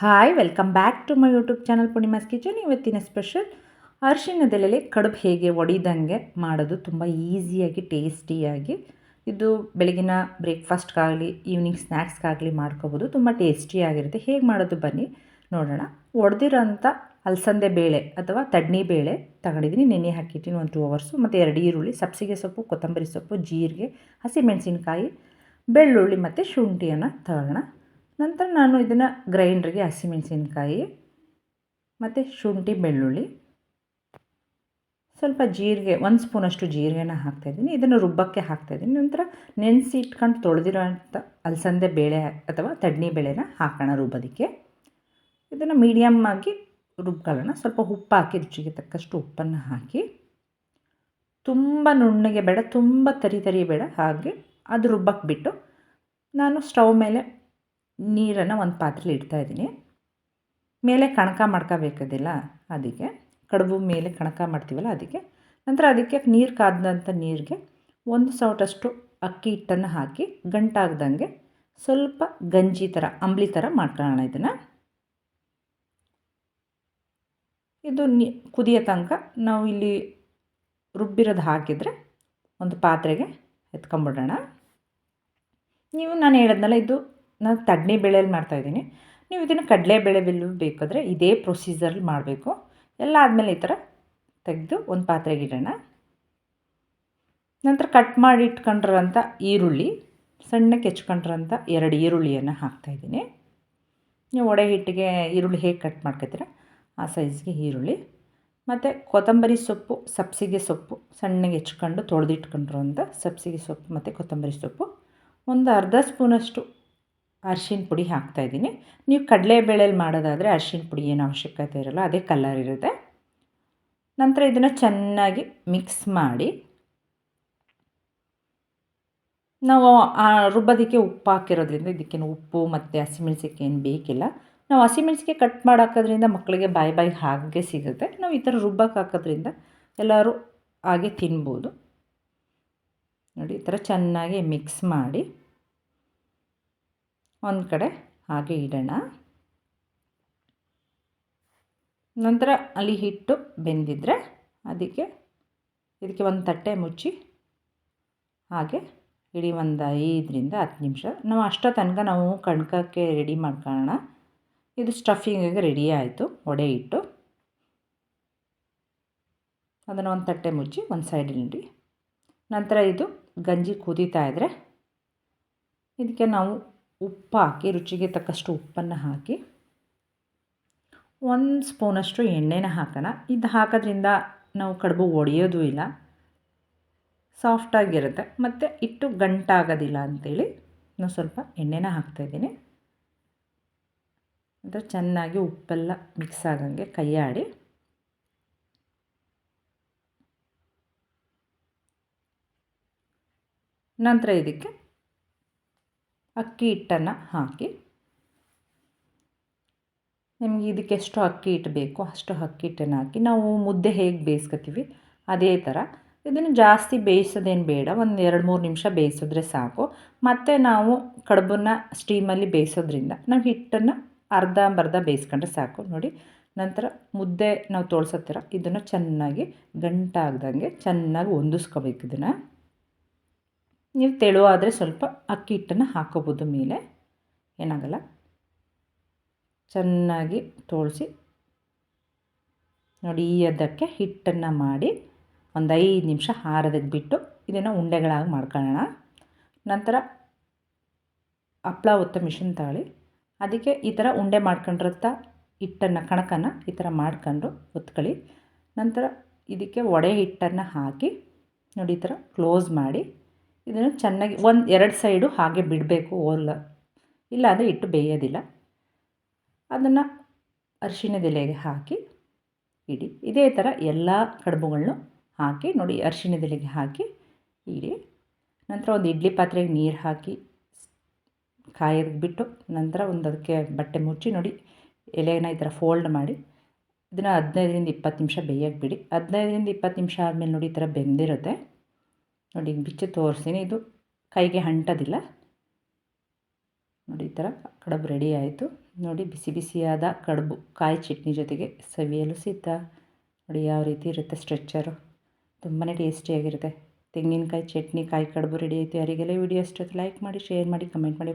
Hi welcome back to my YouTube channel Poornima's kitchen. ಇವತ್ತಿನ special ಅರಿಶಿಣದೆಲೆಯಲ್ಲಿ ಕಡುಬು ಹೇಗೆ ಒಡಿದಂಗೆ ಮಾಡೋದು, ತುಂಬ ಈಸಿಯಾಗಿ ಟೇಸ್ಟಿಯಾಗಿ. ಇದು ಬೆಳಗಿನ ಬ್ರೇಕ್ಫಾಸ್ಟ್ಗಾಗಲಿ ಈವ್ನಿಂಗ್ ಸ್ನ್ಯಾಕ್ಸ್ಗಾಗಲಿ ಮಾಡ್ಕೋಬೋದು. ತುಂಬ ಟೇಸ್ಟಿಯಾಗಿರುತ್ತೆ. ಹೇಗೆ ಮಾಡೋದು ಬನ್ನಿ ನೋಡೋಣ. ಒಡೆದಿರೋಂಥ ಅಲಸಂದೆ ಬೇಳೆ ಅಥವಾ ತಡ್ನಿ ಬೇಳೆ ತಗೊಂಡಿದ್ದೀನಿ, ನೆನೆ ಹಾಕಿಟ್ಟಿನಿ 1-2 ಅವರ್ಸು. ಮತ್ತು 2 ಈರುಳ್ಳಿ, ಸಬ್ಸಿಗೆ ಸೊಪ್ಪು, ಕೊತ್ತಂಬರಿ ಸೊಪ್ಪು, ಜೀರಿಗೆ, ಹಸಿಮೆಣಸಿನ್ಕಾಯಿ, ಬೆಳ್ಳುಳ್ಳಿ ಮತ್ತು ಶುಂಠಿಯನ್ನು ತಗೋಣ. ನಂತರ ನಾನು ಇದನ್ನು ಗ್ರೈಂಡ್ರಿಗೆ ಹಸಿಮೆಣಸಿನ್ಕಾಯಿ ಮತ್ತು ಶುಂಠಿ, ಬೆಳ್ಳುಳ್ಳಿ, ಸ್ವಲ್ಪ ಜೀರಿಗೆ, 1 ಸ್ಪೂನಷ್ಟು ಜೀರಿಗೆನ ಹಾಕ್ತಾಯಿದ್ದೀನಿ. ಇದನ್ನು ರುಬ್ಬಕ್ಕೆ ಹಾಕ್ತಾಯಿದ್ದೀನಿ. ನಂತರ ನೆನೆಸಿ ಇಟ್ಕೊಂಡು ತೊಳೆದಿರೋ ಅಂಥ ಅಲಸಂದೆ ಬೇಳೆ ಅಥವಾ ತಡ್ನಿ ಬೇಳೆನ ಹಾಕೋಣ ರುಬ್ಬೋದಕ್ಕೆ. ಇದನ್ನು ಮೀಡಿಯಮ್ ಆಗಿ ರುಬ್ಕೊಳ್ಳೋಣ. ಸ್ವಲ್ಪ ಉಪ್ಪು ಹಾಕಿ, ರುಚಿಗೆ ತಕ್ಕಷ್ಟು ಉಪ್ಪನ್ನು ಹಾಕಿ, ತುಂಬ ನುಣ್ಣಗೆ ಬೇಡ, ತುಂಬ ತರಿ ಬೇಡ, ಹಾಗೆ ಅದು ರುಬ್ಬಕ್ಕೆ ಬಿಟ್ಟು ನಾನು ಸ್ಟವ್ ಮೇಲೆ ನೀರನ್ನು ಒಂದು ಪಾತ್ರೆಲಿ ಇಡ್ತಾಯಿದ್ದೀನಿ. ಮೇಲೆ ಕಣಕ ಮಾಡ್ಕೋಬೇಕದಿಲ್ಲ, ಅದಕ್ಕೆ ಕಡುಬು ಮೇಲೆ ಕಣಕ ಮಾಡ್ತೀವಲ್ಲ ಅದಕ್ಕೆ. ನಂತರ ಅದಕ್ಕೆ ನೀರು ಕಾದಂಥ ನೀರಿಗೆ 1 ಸೌಟಷ್ಟು ಅಕ್ಕಿ ಹಿಟ್ಟನ್ನು ಹಾಕಿ ಗಂಟಾಗ್ದಂಗೆ ಸ್ವಲ್ಪ ಗಂಜಿ ಥರ, ಅಂಬ್ಲಿ ಥರ ಮಾಡ್ಕೊಳ್ಳೋಣ. ಇದನ್ನು ಇದು ಕುದಿಯೋ ತನಕ ನಾವು ಇಲ್ಲಿ ರುಬ್ಬಿರೋದು ಹಾಕಿದರೆ ಒಂದು ಪಾತ್ರೆಗೆ ಎತ್ಕೊಂಬಿಡೋಣ. ನಾನು ಹೇಳಿದ್ನಲ್ಲ, ಇದು ನಾನು ತಡ್ನಿ ಬೇಳೆಯಲ್ಲಿ ಮಾಡ್ತಾಯಿದ್ದೀನಿ. ನೀವು ಇದನ್ನು ಕಡಲೆಬೇಳೆಯಲ್ಲೂ ಬೇಕಾದರೆ ಇದೇ ಪ್ರೊಸೀಜರಲ್ಲಿ ಮಾಡಬೇಕು. ಎಲ್ಲ ಆದಮೇಲೆ ಈ ಥರ ತೆಗೆದು ಒಂದು ಪಾತ್ರೆಗೆ ಇಡೋಣ. ನಂತರ ಕಟ್ ಮಾಡಿ ಇಟ್ಕೊಂಡಿರೋಂಥ ಈರುಳ್ಳಿ, ಸಣ್ಣಕ್ಕೆ ಹೆಚ್ಕೊಂಡಿರೋಂಥ 2 ಈರುಳ್ಳಿಯನ್ನು ಹಾಕ್ತಾಯಿದ್ದೀನಿ. ನೀವು ವಡೆ ಹಿಟ್ಟಿಗೆ ಈರುಳ್ಳಿ ಹೇಗೆ ಕಟ್ ಮಾಡ್ಕೊತೀರ ಆ ಸೈಜ್ಗೆ ಈರುಳ್ಳಿ, ಮತ್ತು ಕೊತ್ತಂಬರಿ ಸೊಪ್ಪು, ಸಬ್ಸಿಗೆ ಸೊಪ್ಪು ಸಣ್ಣಗೆ ಹೆಚ್ಕೊಂಡು ತೊಳೆದಿಟ್ಕೊಂಡಿರೋಂಥ ಸಬ್ಸಿಗೆ ಸೊಪ್ಪು ಮತ್ತು ಕೊತ್ತಂಬರಿ ಸೊಪ್ಪು, ಒಂದು ಅರ್ಧ ಸ್ಪೂನಷ್ಟು ಅರಿಶಿನ ಪುಡಿ ಹಾಕ್ತಾಯಿದ್ದೀನಿ. ನೀವು ಕಡಲೆಬೇಳೆಯಲ್ಲಿ ಮಾಡೋದಾದರೆ ಅರಿಶಿನ ಪುಡಿ ಏನು ಅವಶ್ಯಕತೆ ಇರೋಲ್ಲ, ಅದೇ ಕಲರ್ ಇರುತ್ತೆ. ನಂತರ ಇದನ್ನು ಚೆನ್ನಾಗಿ ಮಿಕ್ಸ್ ಮಾಡಿ, ನಾವು ರುಬ್ಬೋದಕ್ಕೆ ಉಪ್ಪು ಹಾಕಿರೋದ್ರಿಂದ ಇದಕ್ಕೇನು ಉಪ್ಪು ಮತ್ತು ಹಸಿಮೆಣ್ಸಿಕಾಯಿ ಏನು ಬೇಕಿಲ್ಲ. ನಾವು ಹಸಿಮೆಣ್ಸಿಕಾಯಿ ಕಟ್ ಮಾಡಿ ಹಾಕೋದ್ರಿಂದ ಮಕ್ಕಳಿಗೆ ಬಾಯಿ ಹಾಗೆ ಸಿಗುತ್ತೆ. ನಾವು ಈ ಥರ ರುಬ್ಬಕ್ಕೆ ಹಾಕೋದ್ರಿಂದ ಎಲ್ಲರೂ ಹಾಗೆ ತಿನ್ಬೋದು. ನೋಡಿ, ಈ ಥರ ಚೆನ್ನಾಗಿ ಮಿಕ್ಸ್ ಮಾಡಿ ಒಂದು ಕಡೆ ಹಾಗೆ ಇಡೋಣ. ನಂತರ ಅಲ್ಲಿ ಹಿಟ್ಟು ಬೆಂದಿದ್ದರೆ ಇದಕ್ಕೆ ಒಂದು ತಟ್ಟೆ ಮುಚ್ಚಿ ಹಾಗೆ ಇಡೀ ಒಂದು 5-10 ನಿಮಿಷ. ನಾವು ಅಷ್ಟೋ ತನಕ ನಾವು ಕಣಕಕ್ಕೆ ರೆಡಿ ಮಾಡ್ಕೊಳ್ಳೋಣ. ಇದು ಸ್ಟಫಿಂಗಿಗೆ ರೆಡಿ ಆಯಿತು. ವಡೆ ಹಿಟ್ಟು ಅದನ್ನು ಒಂದು ತಟ್ಟೆ ಮುಚ್ಚಿ ಒಂದು ಸೈಡಲ್ಲಿ ಇಡಿ. ನಂತರ ಇದು ಗಂಜಿ ಕುದೀತಾ ಇದ್ದರೆ ಇದಕ್ಕೆ ನಾವು ಉಪ್ಪು ಹಾಕಿ, ರುಚಿಗೆ ತಕ್ಕಷ್ಟು ಉಪ್ಪನ್ನು ಹಾಕಿ 1 ಸ್ಪೂನಷ್ಟು ಎಣ್ಣೆನ ಹಾಕೋಣ. ಇದು ಹಾಕೋದ್ರಿಂದ ನಾವು ಕಡುಬು ಒಡೆಯೋದು ಇಲ್ಲ, ಸಾಫ್ಟಾಗಿರುತ್ತೆ ಮತ್ತು ಹಿಟ್ಟು ಗಂಟಾಗೋದಿಲ್ಲ ಅಂಥೇಳಿ ನಾನು ಸ್ವಲ್ಪ ಎಣ್ಣೆನ ಹಾಕ್ತಾಯಿದ್ದೀನಿ. ಅಂದರೆ ಚೆನ್ನಾಗಿ ಉಪ್ಪೆಲ್ಲ ಮಿಕ್ಸ್ ಆಗಂಗೆ ಕೈಯಾಡಿ ನಂತರ ಇದಕ್ಕೆ ಅಕ್ಕಿ ಹಿಟ್ಟನ್ನು ಹಾಕಿ, ನಿಮಗೆ ಇದಕ್ಕೆ ಎಷ್ಟು ಅಕ್ಕಿ ಹಿಟ್ಟು ಬೇಕೋ ಅಷ್ಟು ಅಕ್ಕಿ ಹಿಟ್ಟನ್ನು ಹಾಕಿ, ನಾವು ಮುದ್ದೆ ಹೇಗೆ ಬೇಯಿಸ್ಕೊತೀವಿ ಅದೇ ಥರ. ಇದನ್ನು ಜಾಸ್ತಿ ಬೇಯಿಸೋದೇನು ಬೇಡ, ಒಂದು 2-3 ನಿಮಿಷ ಬೇಯಿಸಿದ್ರೆ ಸಾಕು. ಮತ್ತು ನಾವು ಕಡುಬನ್ನು ಸ್ಟೀಮಲ್ಲಿ ಬೇಯಿಸೋದ್ರಿಂದ ನಾವು ಹಿಟ್ಟನ್ನು ಅರ್ಧಂಬರ್ಧ ಬೇಯಿಸ್ಕೊಂಡ್ರೆ ಸಾಕು. ನೋಡಿ, ನಂತರ ಮುದ್ದೆ ನಾವು ತೋಳ್ಸೋ ಇದನ್ನು ಚೆನ್ನಾಗಿ ಗಂಟಾಗ್ದಂಗೆ ಚೆನ್ನಾಗಿ ಹೊಂದಿಸ್ಕೋಬೇಕು. ಇದನ್ನು ನೀವು ತೆಳುವಾದರೆ ಸ್ವಲ್ಪ ಅಕ್ಕಿ ಹಿಟ್ಟನ್ನು ಹಾಕ್ಕೋಬೋದು ಮೇಲೆ, ಏನಾಗಲ್ಲ. ಚೆನ್ನಾಗಿ ತೋಳಿಸಿ ನೋಡಿ, ಈ ಅದಕ್ಕೆ ಹಿಟ್ಟನ್ನು ಮಾಡಿ ಒಂದು 5 ನಿಮಿಷ ಆರೋದಕ್ಕೆ ಬಿಟ್ಟು ಇದನ್ನು ಉಂಡೆಗಳಾಗಿ ಮಾಡ್ಕೊಳ್ಳೋಣ. ನಂತರ ಹಪ್ಪಳ ಒತ್ತೋ ಮಿಷಿನ್ ತಗೊಳ್ಳಿ, ಅದಕ್ಕೆ ಈ ಥರ ಉಂಡೆ ಮಾಡ್ಕೊಂಡಿರುತ್ತಾ ಹಿಟ್ಟನ್ನು ಕಣಕನ ಈ ಥರ ಮಾಡ್ಕೊಂಡು ಒತ್ಕೊಳ್ಳಿ. ನಂತರ ಇದಕ್ಕೆ ವಡೆ ಹಿಟ್ಟನ್ನು ಹಾಕಿ ನೋಡಿ, ಈ ಥರ ಕ್ಲೋಸ್ ಮಾಡಿ ಇದನ್ನು ಚೆನ್ನಾಗಿ 1-2 ಸೈಡು ಹಾಗೆ ಬಿಡಬೇಕು, ಇಲ್ಲ ಅಂದರೆ ಹಿಟ್ಟು ಬೇಯೋದಿಲ್ಲ. ಅದನ್ನು ಅರಿಶಿಣದ ಎಲೆಗೆ ಹಾಕಿ ಇಡಿ. ಇದೇ ಥರ ಎಲ್ಲ ಕಡುಬುಗಳನ್ನು ಹಾಕಿ ನೋಡಿ, ಅರಿಶಿಣದ ಎಲೆಗೆ ಹಾಕಿ ಇಡಿ. ನಂತರ ಒಂದು ಇಡ್ಲಿ ಪಾತ್ರೆಗೆ ನೀರು ಹಾಕಿ ಕಾಯೋದಕ್ಕೆ ಬಿಟ್ಟು, ನಂತರ ಅದಕ್ಕೆ ಬಟ್ಟೆ ಮುಚ್ಚಿ ನೋಡಿ, ಎಲೆನ ಈ ಥರ ಫೋಲ್ಡ್ ಮಾಡಿ ಇದನ್ನು 15-20 ನಿಮಿಷ ಬೇಯಕ್ಕೆ ಬಿಡಿ. 15-20 ನಿಮಿಷ ಆದಮೇಲೆ ನೋಡಿ, ಈ ಥರ ಬೆಂದಿರುತ್ತೆ. ನೋಡಿ, ಬಿಚ್ಚಿ ತೋರಿಸ್ತೀನಿ, ಇದು ಕೈಗೆ ಅಂಟೋದಿಲ್ಲ. ನೋಡಿ, ಈ ಥರ ಕಡುಬು ರೆಡಿ ಆಯಿತು. ನೋಡಿ ಬಿಸಿ ಬಿಸಿಯಾದ ಕಡುಬು ಕಾಯಿ ಚಟ್ನಿ ಜೊತೆಗೆ ಸವಿಯಲು ಸಿದ್ಧ. ನೋಡಿ ಯಾವ ರೀತಿ ಇರುತ್ತೆ ಸ್ಟ್ರೆಚ್ಚರು, ತುಂಬಾ ಟೇಸ್ಟಿಯಾಗಿರುತ್ತೆ. ತೆಂಗಿನಕಾಯಿ ಚಟ್ನಿ ಕಾಯಿ ಕಡುಬು ರೆಡಿ ಆಯಿತು. ಯಾರಿಗೆಲ್ಲ ವಿಡಿಯೋ ಇಷ್ಟ ಲೈಕ್ ಮಾಡಿ, ಶೇರ್ ಮಾಡಿ, ಕಮೆಂಟ್ ಮಾಡಿ.